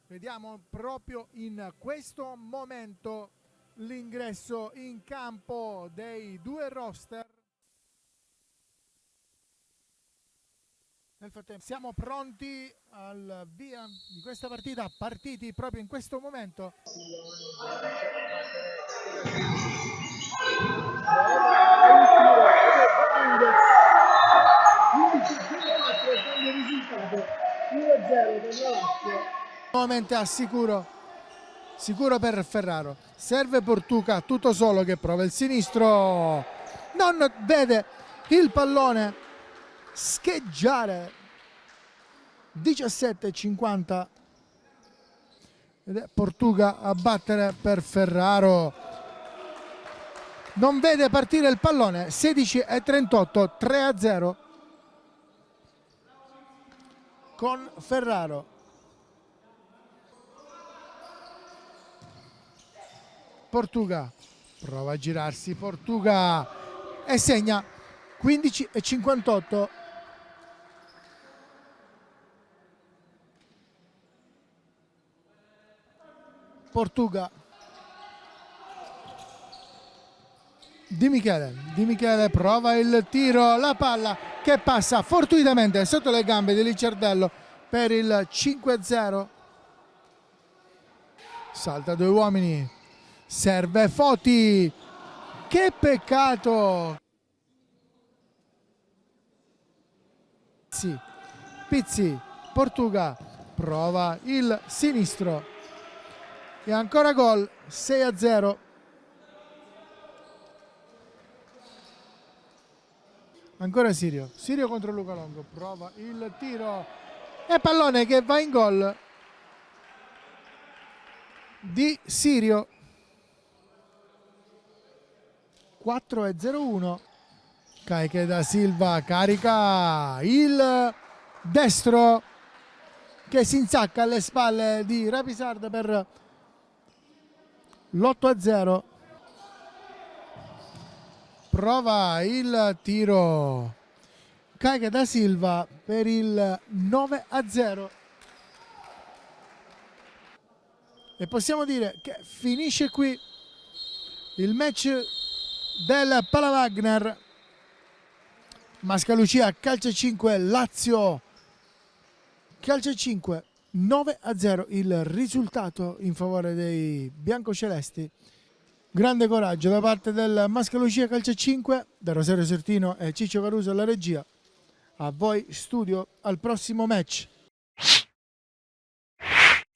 Vediamo proprio in questo momento l'ingresso in campo dei due roster. Nel frattempo siamo pronti al via di questa partita, partiti proprio in questo momento. Nuovamente sicuro per Ferraro. Serve Portuga, tutto solo che prova il sinistro, non vede il pallone scheggiare. 17,50 ed è Portuga a battere per Ferraro, non vede partire il pallone. 16,38, 3-0 con Ferraro. Portuga prova a girarsi, Portuga e segna. 15,58. Portuga. Di Michele prova il tiro, la palla che passa fortuitamente sotto le gambe di Licciardello per il 5-0. Salta due uomini, serve Foti, che peccato. Pizzi, Portuga prova il sinistro e ancora gol. 6-0. Ancora Sirio contro Luca Longo, prova il tiro e pallone che va in gol di Sirio. 4-0-1. Caiche da Silva carica il destro che si insacca alle spalle di Rapisarda per l'8-0. Prova il tiro Caiche da Silva per il 9-0. E possiamo dire che finisce qui il match del Palavagner Mascalucia Calcio 5 Lazio Calcio 5, 9-0 il risultato in favore dei biancocelesti. Grande coraggio da parte del Mascalucia Calcio 5, da Rosario Sortino e Ciccio Caruso alla regia. A voi studio, al prossimo match.